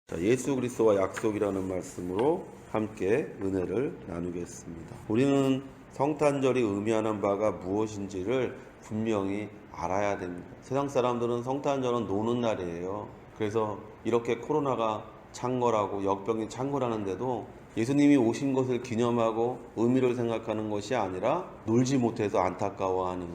자, 예수 그리스도와 약속이라는 말씀으로 함께 은혜를 나누겠습니다. 우리는 성탄절이 의미하는 바가 무엇인지를 분명히 알아야 됩니다. 세상 사람들은 성탄절은 노는 날이에요. 그래서 이렇게 코로나가 창궐하고 역병이 창궐하는데도 예수님이 오신 것을 기념하고 의미를 생각하는 것이 아니라 놀지 못해서 안타까워하는,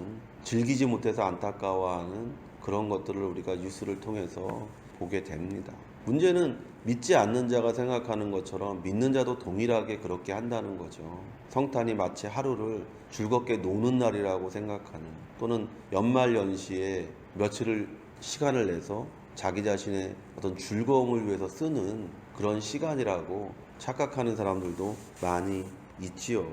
즐기지 못해서 안타까워하는 그런 것들을 우리가 뉴스를 통해서 보게 됩니다. 문제는 믿지 않는 자가 생각하는 것처럼 믿는 자도 동일하게 그렇게 한다는 거죠. 성탄이 마치 하루를 즐겁게 노는 날이라고 생각하는, 또는 연말연시에 며칠을 시간을 내서 자기 자신의 어떤 즐거움을 위해서 쓰는 그런 시간이라고 착각하는 사람들도 많이 있지요.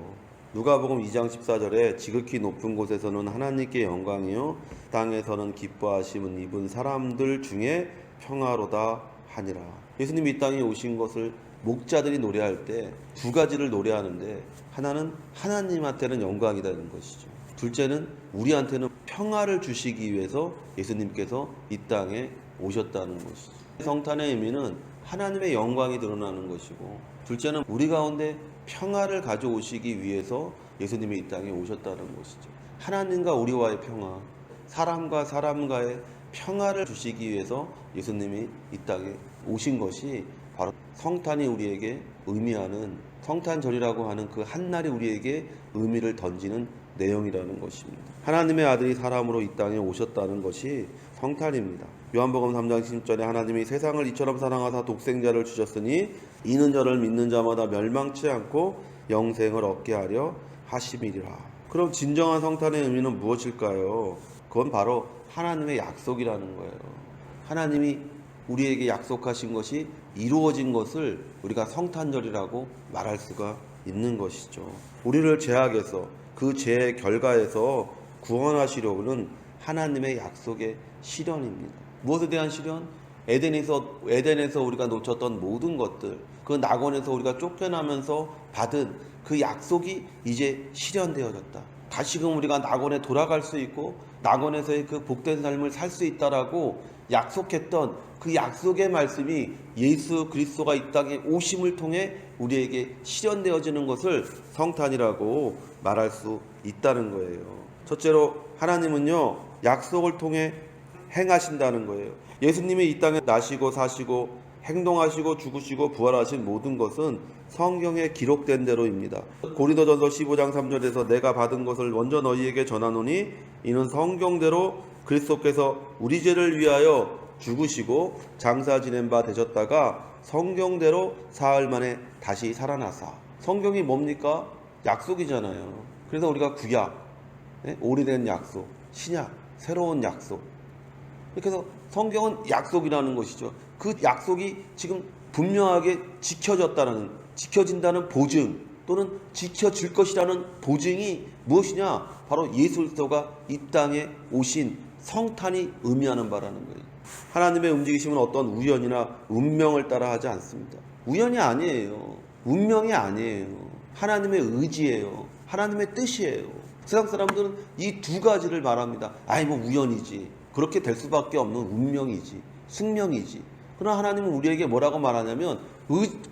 누가복음 2장 14절에 지극히 높은 곳에서는 하나님께 영광이요 땅에서는 기뻐하심은 입은 사람들 중에 평화로다 하니라. 예수님이 이 땅에 오신 것을 목자들이 노래할 때 두 가지를 노래하는데, 하나는 하나님한테는 영광이라는 것이죠. 둘째는 우리한테는 평화를 주시기 위해서 예수님께서 이 땅에 오셨다는 것이죠. 성탄의 의미는 하나님의 영광이 드러나는 것이고, 둘째는 우리 가운데 평화를 가져오시기 위해서 예수님이 이 땅에 오셨다는 것이죠. 하나님과 우리와의 평화, 사람과 사람과의 평화를 주시기 위해서 예수님이 이 땅에 오신 것이 바로 성탄이 우리에게 의미하는, 성탄절이라고 하는 그 한날이 우리에게 의미를 던지는 내용이라는 것입니다. 하나님의 아들이 사람으로 이 땅에 오셨다는 것이 성탄입니다. 요한복음 3장 10절에 하나님이 세상을 이처럼 사랑하사 독생자를 주셨으니 이는 저를 믿는 자마다 멸망치 않고 영생을 얻게 하려 하심이리라. 그럼 진정한 성탄의 의미는 무엇일까요? 그건 바로 하나님의 약속이라는 거예요. 하나님이 우리에게 약속하신 것이 이루어진 것을 우리가 성탄절이라고 말할 수가 있는 것이죠. 우리를 죄악에서, 그 죄의 결과에서 구원하시려는 하나님의 약속의 실현입니다. 무엇에 대한 실현? 에덴에서 우리가 놓쳤던 모든 것들, 그 낙원에서 우리가 쫓겨나면서 받은 그 약속이 이제 실현되어졌다. 다시금 우리가 낙원에 돌아갈 수 있고 낙원에서의 그 복된 삶을 살 수 있다라고 약속했던 그 약속의 말씀이 예수 그리스도가 이 땅에 오심을 통해 우리에게 실현되어지는 것을 성탄이라고 말할 수 있다는 거예요. 첫째로 하나님은요, 약속을 통해 행하신다는 거예요. 예수님이 이 땅에 나시고 사시고 행동하시고 죽으시고 부활하신 모든 것은 성경에 기록된 대로입니다. 고린도전서 15장 3절에서 내가 받은 것을 먼저 너희에게 전하노니 이는 성경대로 그리스도께서 우리 죄를 위하여 죽으시고 장사 지낸 바 되셨다가 성경대로 사흘 만에 다시 살아나사. 성경이 뭡니까? 약속이잖아요. 그래서 우리가 구약, 오래된 약속, 신약, 새로운 약속. 그래서 성경은 약속이라는 것이죠. 그 약속이 지금 분명하게 지켜진다는 보증, 또는 지켜질 것이라는 보증이 무엇이냐? 바로 예수 그리스도가 이 땅에 오신 성탄이 의미하는 바라는 거예요. 하나님의 움직이심은 어떤 우연이나 운명을 따라 하지 않습니다. 우연이 아니에요. 운명이 아니에요. 하나님의 의지예요. 하나님의 뜻이에요. 세상 사람들은 이 두 가지를 말합니다. 뭐 우연이지. 그렇게 될 수밖에 없는 운명이지. 숙명이지. 그러나 하나님은 우리에게 뭐라고 말하냐면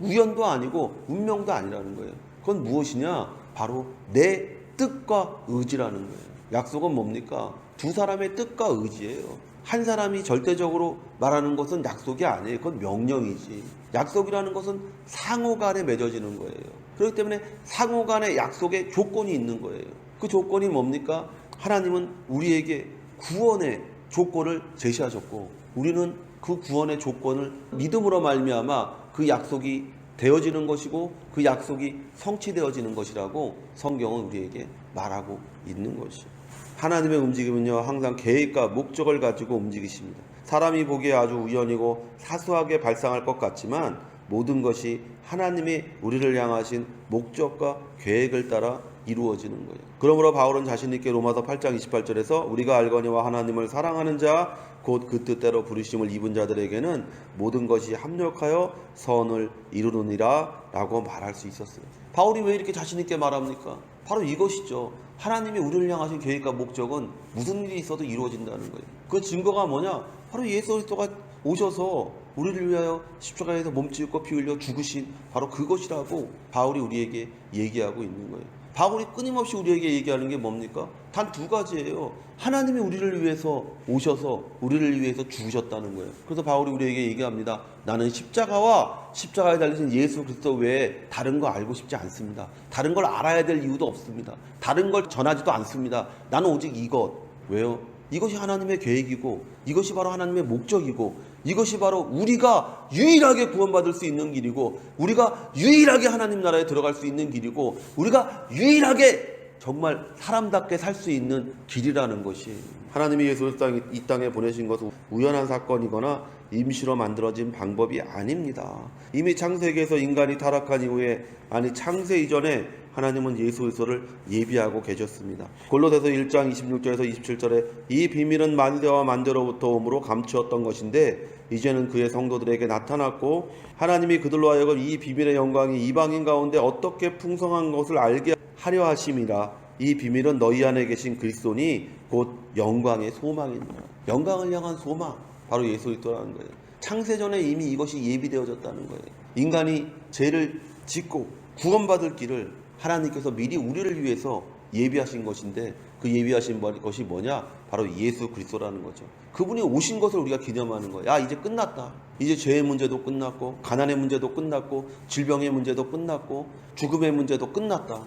우연도 아니고 운명도 아니라는 거예요. 그건 무엇이냐? 바로 내 뜻과 의지라는 거예요. 약속은 뭡니까? 두 사람의 뜻과 의지예요. 한 사람이 절대적으로 말하는 것은 약속이 아니에요. 그건 명령이지. 약속이라는 것은 상호 간에 맺어지는 거예요. 그렇기 때문에 상호 간의 약속에 조건이 있는 거예요. 그 조건이 뭡니까? 하나님은 우리에게 구원의 조건을 제시하셨고, 우리는 그 구원의 조건을 믿음으로 말미암아 그 약속이 되어지는 것이고 그 약속이 성취되어지는 것이라고 성경은 우리에게 말하고 있는 것이죠. 하나님의 움직임은요, 항상 계획과 목적을 가지고 움직이십니다. 사람이 보기에 아주 우연이고 사소하게 발상할 것 같지만 모든 것이 하나님이 우리를 향하신 목적과 계획을 따라 이루어지는 거예요. 그러므로 바울은 자신 있게 로마서 8장 28절에서 우리가 알거니와 하나님을 사랑하는 자 곧 그 뜻대로 부르심을 입은 자들에게는 모든 것이 합력하여 선을 이루느니라 라고 말할 수 있었어요. 바울이 왜 이렇게 자신 있게 말합니까? 바로 이것이죠. 하나님이 우리를 향하신 계획과 목적은 무슨 일이 있어도 이루어진다는 거예요. 그 증거가 뭐냐? 바로 예수 그리스도가 오셔서 우리를 위하여 십자가에서 몸짓고 피 흘려 죽으신 바로 그것이라고 바울이 우리에게 얘기하고 있는 거예요. 바울이 끊임없이 우리에게 얘기하는 게 뭡니까? 단 두 가지예요. 하나님이 우리를 위해서 오셔서 우리를 위해서 죽으셨다는 거예요. 그래서 바울이 우리에게 얘기합니다. 나는 십자가와 십자가에 달리신 예수 그리스도 외에 다른 거 알고 싶지 않습니다. 다른 걸 알아야 될 이유도 없습니다. 다른 걸 전하지도 않습니다. 나는 오직 이것. 왜요? 이것이 하나님의 계획이고 이것이 바로 하나님의 목적이고 이것이 바로 우리가 유일하게 구원받을 수 있는 길이고 우리가 유일하게 하나님 나라에 들어갈 수 있는 길이고 우리가 유일하게 정말 사람답게 살 수 있는 길이라는 것이 하나님이 예수를 이 땅에 보내신 것은 우연한 사건이거나 임시로 만들어진 방법이 아닙니다. 이미 창세기에서 인간이 타락한 이후에 아니 창세 이전에 하나님은 예수 그리스도를 예비하고 계셨습니다. 골로새서 1장 26절에서 27절에 이 비밀은 만세와 만대로부터 오므로 감추었던 것인데 이제는 그의 성도들에게 나타났고 하나님이 그들로 하여금 이 비밀의 영광이 이방인 가운데 어떻게 풍성한 것을 알게 하려 하심이라. 이 비밀은 너희 안에 계신 그리스도니 곧 영광의 소망입니다. 영광을 향한 소망, 바로 예수 그리스도라는 거예요. 창세전에 이미 이것이 예비되어졌다는 거예요. 인간이 죄를 짓고 구원받을 길을 하나님께서 미리 우리를 위해서 예비하신 것인데 그 예비하신 것이 뭐냐? 바로 예수 그리스도라는 거죠. 그분이 오신 것을 우리가 기념하는 거예요. 야, 이제 끝났다. 이제 죄의 문제도 끝났고 가난의 문제도 끝났고 질병의 문제도 끝났고 죽음의 문제도 끝났다.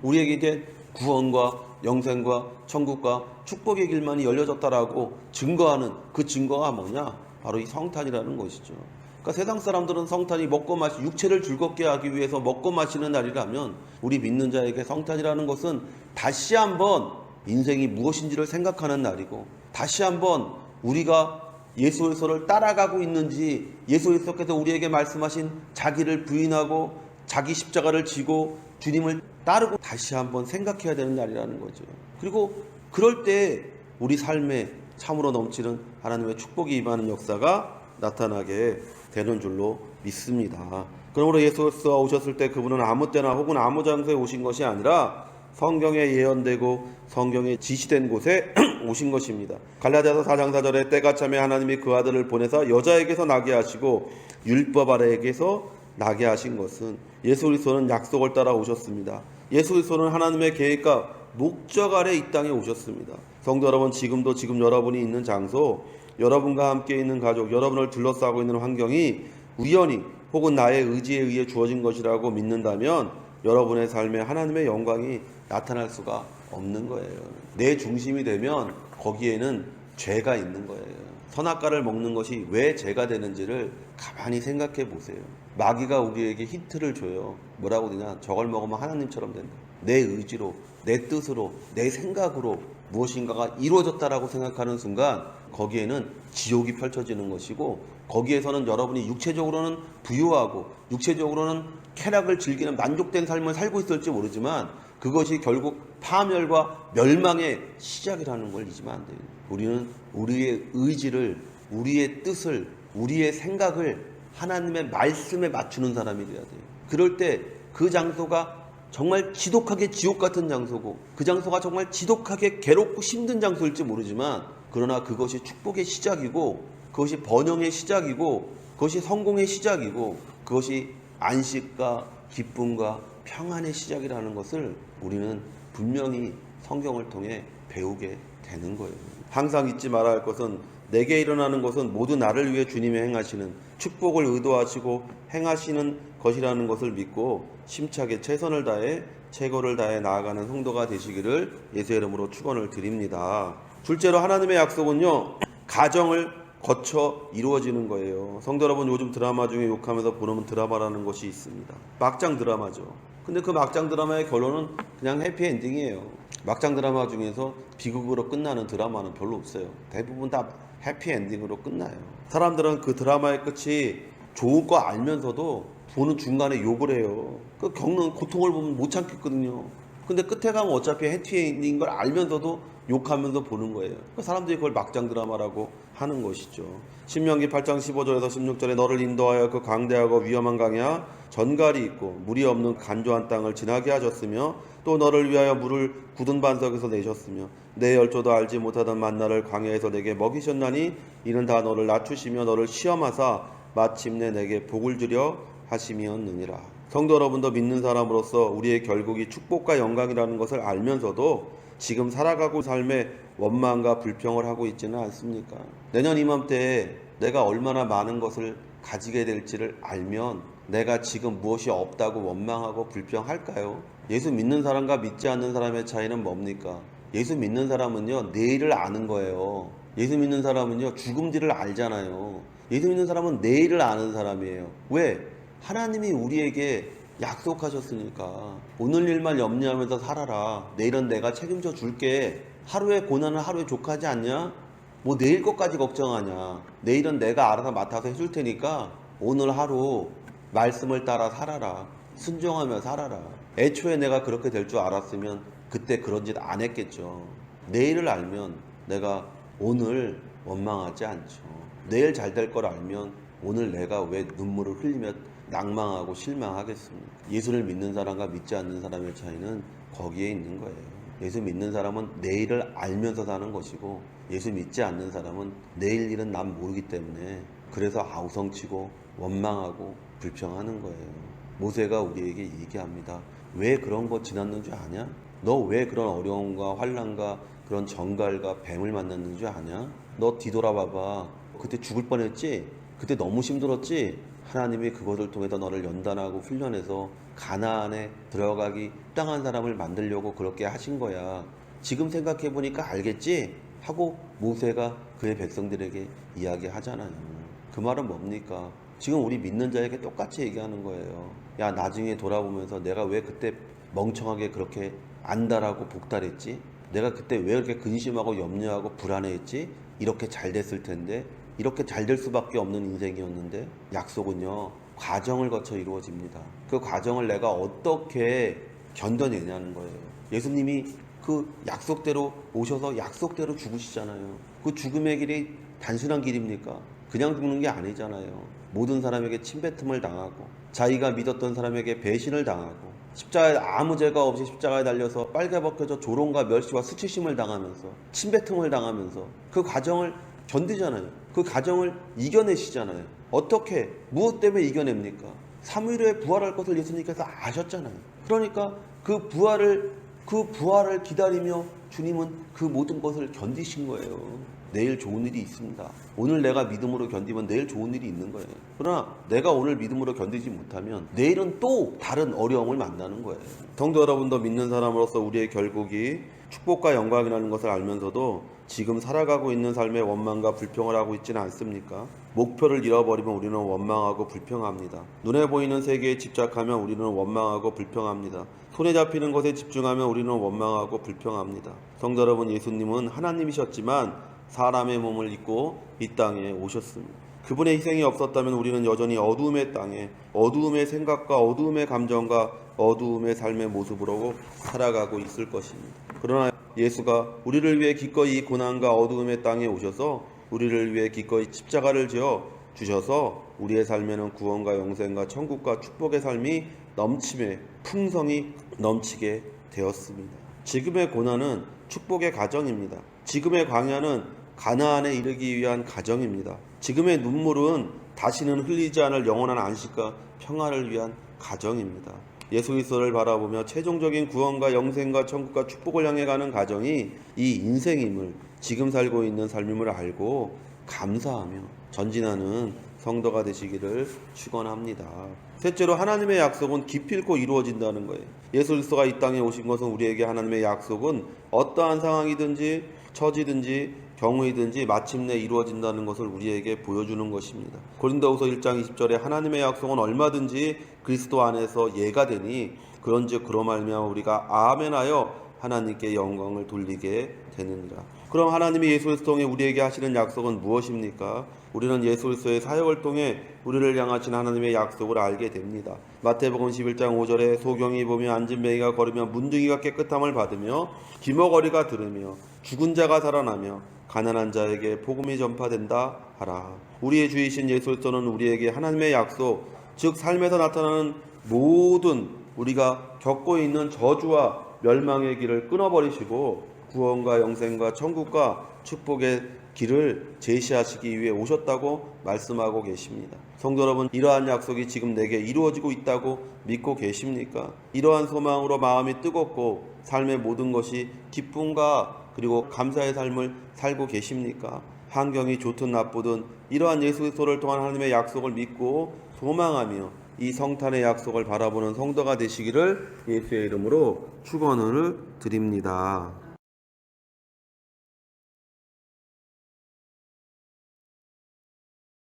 우리에게 이제 구원과 영생과 천국과 축복의 길만이 열려졌다라고 증거하는 그 증거가 뭐냐? 바로 이 성탄이라는 것이죠. 그러니까 세상 사람들은 성탄이 먹고 마시 육체를 즐겁게 하기 위해서 먹고 마시는 날이라면 우리 믿는 자에게 성탄이라는 것은 다시 한번 인생이 무엇인지를 생각하는 날이고 다시 한번 우리가 예수 그리스도를 따라가고 있는지 예수 그리스도께서 우리에게 말씀하신 자기를 부인하고 자기 십자가를 지고 주님을 따르고 다시 한번 생각해야 되는 날이라는 거죠. 그리고 그럴 때 우리 삶에 참으로 넘치는 하나님의 축복이 임하는 역사가 나타나게 되는 줄로 믿습니다. 그러므로 예수 그리스도가 오셨을 때 그분은 아무 때나 혹은 아무 장소에 오신 것이 아니라 성경에 예언되고 성경에 지시된 곳에 오신 것입니다. 갈라디아서 4장 4절에 때가 차매 하나님이 그 아들을 보내사 여자에게서 나게 하시고 율법 아래에게서 나게 하신 것은 예수 그리스도는 약속을 따라 오셨습니다. 예수 그리스도는 하나님의 계획과 목적 아래 이 땅에 오셨습니다. 성도 여러분, 지금 여러분이 있는 장소, 여러분과 함께 있는 가족, 여러분을 둘러싸고 있는 환경이 우연히 혹은 나의 의지에 의해 주어진 것이라고 믿는다면 여러분의 삶에 하나님의 영광이 나타날 수가 없는 거예요. 내 중심이 되면 거기에는 죄가 있는 거예요. 선악과를 먹는 것이 왜 죄가 되는지를 가만히 생각해 보세요. 마귀가 우리에게 힌트를 줘요. 뭐라고 되냐? 저걸 먹으면 하나님처럼 된다. 내 의지로, 내 뜻으로, 내 생각으로 무엇인가가 이루어졌다라고 생각하는 순간 거기에는 지옥이 펼쳐지는 것이고 거기에서는 여러분이 육체적으로는 부유하고 육체적으로는 쾌락을 즐기는 만족된 삶을 살고 있을지 모르지만 그것이 결국 파멸과 멸망의 시작이라는 걸 잊으면 안 돼요. 우리는 우리의 의지를, 우리의 뜻을, 우리의 생각을 하나님의 말씀에 맞추는 사람이 돼야 돼요. 그럴 때 그 장소가 정말 지독하게 지옥 같은 장소고 그 장소가 정말 지독하게 괴롭고 힘든 장소일지 모르지만 그러나 그것이 축복의 시작이고 그것이 번영의 시작이고 그것이 성공의 시작이고 그것이 안식과 기쁨과 평안의 시작이라는 것을 우리는 분명히 성경을 통해 배우게 되는 거예요. 항상 잊지 말아야 할 것은 내게 일어나는 것은 모두 나를 위해 주님이 행하시는 축복을 의도하시고 행하시는 것이라는 것을 믿고 심차게 최선을 다해 최고를 다해 나아가는 성도가 되시기를 예수의 이름으로 축원을 드립니다. 둘째로 하나님의 약속은요, 가정을 거쳐 이루어지는 거예요. 성도 여러분, 요즘 드라마 중에 욕하면서 보는 드라마라는 것이 있습니다. 막장 드라마죠. 근데 그 막장 드라마의 결론은 그냥 해피엔딩이에요. 막장 드라마 중에서 비극으로 끝나는 드라마는 별로 없어요. 대부분 다 해피엔딩으로 끝나요. 사람들은 그 드라마의 끝이 좋을 거 알면서도 보는 중간에 욕을 해요. 그 겪는 고통을 보면 못 참겠거든요. 근데 끝에 가면 어차피 해피엔딩인 걸 알면서도 욕하면서 보는 거예요. 사람들이 그걸 막장 드라마라고 하는 것이죠. 신명기 8장 15절에서 16절에 너를 인도하여 그 광대하고 위험한 강야 전갈이 있고 물이 없는 간조한 땅을 지나게 하셨으며 또 너를 위하여 물을 굳은 반석에서 내셨으며 내 열조도 알지 못하던 만나를 광야에서 내게 먹이셨나니 이는 다 너를 낮추시며 너를 시험하사 마침내 내게 복을 주려 하심이었느니라. 성도 여러분도 믿는 사람으로서 우리의 결국이 축복과 영광이라는 것을 알면서도 지금 살아가고 삶의 원망과 불평을 하고 있지는 않습니까? 내년 이맘때에 내가 얼마나 많은 것을 가지게 될지를 알면 내가 지금 무엇이 없다고 원망하고 불평할까요? 예수 믿는 사람과 믿지 않는 사람의 차이는 뭡니까? 예수 믿는 사람은요, 내일을 아는 거예요. 예수 믿는 사람은요, 죽음 뒤를 알잖아요. 예수 믿는 사람은 내일을 아는 사람이에요. 왜? 하나님이 우리에게 약속하셨으니까. 오늘 일만 염려하면서 살아라. 내일은 내가 책임져 줄게. 하루의 고난은 하루에 족하지 않냐? 뭐 내일 것까지 걱정하냐? 내일은 내가 알아서 맡아서 해줄 테니까 오늘 하루 말씀을 따라 살아라. 순종하며 살아라. 애초에 내가 그렇게 될 줄 알았으면 그때 그런 짓 안 했겠죠. 내일을 알면 내가 오늘 원망하지 않죠. 내일 잘 될 걸 알면 오늘 내가 왜 눈물을 흘리며 낭망하고 실망하겠습니까? 예수를 믿는 사람과 믿지 않는 사람의 차이는 거기에 있는 거예요. 예수 믿는 사람은 내일을 알면서 사는 것이고, 예수 믿지 않는 사람은 내일 일은 난 모르기 때문에 그래서 아우성치고 원망하고 불평하는 거예요. 모세가 우리에게 얘기합니다. 왜 그런 거 지났는 줄 아냐? 너 왜 그런 어려움과 환난과 그런 정갈과 뱀을 만났는 줄 아냐? 너 뒤돌아봐봐. 그때 죽을 뻔했지? 그때 너무 힘들었지? 하나님이 그것을 통해서 너를 연단하고 훈련해서 가나안에 들어가기 합당한 사람을 만들려고 그렇게 하신 거야. 지금 생각해보니까 알겠지? 하고 모세가 그의 백성들에게 이야기하잖아요. 그 말은 뭡니까? 지금 우리 믿는 자에게 똑같이 얘기하는 거예요. 야, 나중에 돌아보면서 내가 왜 그때 멍청하게 그렇게 안달하고 복달했지? 내가 그때 왜 이렇게 근심하고 염려하고 불안해했지? 이렇게 잘 됐을 텐데, 이렇게 잘 될 수밖에 없는 인생이었는데. 약속은요, 과정을 거쳐 이루어집니다. 그 과정을 내가 어떻게 견뎌내냐는 거예요. 예수님이 그 약속대로 오셔서 약속대로 죽으시잖아요. 그 죽음의 길이 단순한 길입니까? 그냥 죽는 게 아니잖아요. 모든 사람에게 침뱉음을 당하고, 자기가 믿었던 사람에게 배신을 당하고, 십자가에 아무 죄가 없이 십자가에 달려서 빨개 벗겨져 조롱과 멸시와 수치심을 당하면서, 침뱉음을 당하면서 그 과정을 견디잖아요. 그 과정을 이겨내시잖아요. 어떻게, 무엇 때문에 이겨냅니까? 3일 후에 부활할 것을 예수님께서 아셨잖아요. 그러니까 그 부활을 기다리며 주님은 그 모든 것을 견디신 거예요. 내일 좋은 일이 있습니다. 오늘 내가 믿음으로 견디면 내일 좋은 일이 있는 거예요. 그러나 내가 오늘 믿음으로 견디지 못하면 내일은 또 다른 어려움을 만나는 거예요. 성도 여러분도 믿는 사람으로서 우리의 결국이 축복과 영광이라는 것을 알면서도 지금 살아가고 있는 삶의 원망과 불평을 하고 있지는 않습니까? 목표를 잃어버리면 우리는 원망하고 불평합니다. 눈에 보이는 세계에 집착하면 우리는 원망하고 불평합니다. 손에 잡히는 것에 집중하면 우리는 원망하고 불평합니다. 성도 여러분, 예수님은 하나님이셨지만 사람의 몸을 입고 이 땅에 오셨습니다. 그분의 희생이 없었다면 우리는 여전히 어두움의 땅에 어두움의 생각과 어두움의 감정과 어두움의 삶의 모습으로 살아가고 있을 것입니다. 그러나 예수가 우리를 위해 기꺼이 이 고난과 어두움의 땅에 오셔서 우리를 위해 기꺼이 십자가를 지어 주셔서 우리의 삶에는 구원과 영생과 천국과 축복의 삶이 넘침에 풍성이 넘치게 되었습니다. 지금의 고난은 축복의 과정입니다. 지금의 광야는 가나안에 이르기 위한 과정입니다. 지금의 눈물은 다시는 흘리지 않을 영원한 안식과 평화를 위한 과정입니다. 예수 그리스도를 바라보며 최종적인 구원과 영생과 천국과 축복을 향해 가는 과정이 이 인생임을, 지금 살고 있는 삶임을 알고 감사하며 전진하는 성도가 되시기를 축원합니다. 셋째로, 하나님의 약속은 기필코 이루어진다는 거예요. 예수 그리스도가 이 땅에 오신 것은 우리에게 하나님의 약속은 어떠한 상황이든지 처지든지 경우이든지 마침내 이루어진다는 것을 우리에게 보여주는 것입니다. 고린도후서 1장 20절에 하나님의 약속은 얼마든지 그리스도 안에서 예가 되니 그런즉 그로 말미암아 우리가 아멘하여 하나님께 영광을 돌리게 되느니라. 그럼 하나님이 예수 그리스도 통해 우리에게 하시는 약속은 무엇입니까? 우리는 예수 그리스도의 사역을 통해 우리를 향하신 하나님의 약속을 알게 됩니다. 마태복음 11장 5절에 소경이 보며 앉은 맹이가 걸으며 문둥이가 깨끗함을 받으며 기머거리가 들으며 죽은 자가 살아나며 가난한 자에게 복음이 전파된다 하라. 우리의 주이신 예수 그리스도는 우리에게 하나님의 약속, 즉 삶에서 나타나는 모든 우리가 겪고 있는 저주와 멸망의 길을 끊어버리시고 구원과 영생과 천국과 축복의 길을 제시하시기 위해 오셨다고 말씀하고 계십니다. 성도 여러분, 이러한 약속이 지금 내게 이루어지고 있다고 믿고 계십니까? 이러한 소망으로 마음이 뜨겁고 삶의 모든 것이 기쁨과 그리고 감사의 삶을 살고 계십니까? 환경이 좋든 나쁘든 이러한 예수 그리스도를 통한 하나님의 약속을 믿고 소망하며 이 성탄의 약속을 바라보는 성도가 되시기를 예수의 이름으로 축원을 드립니다.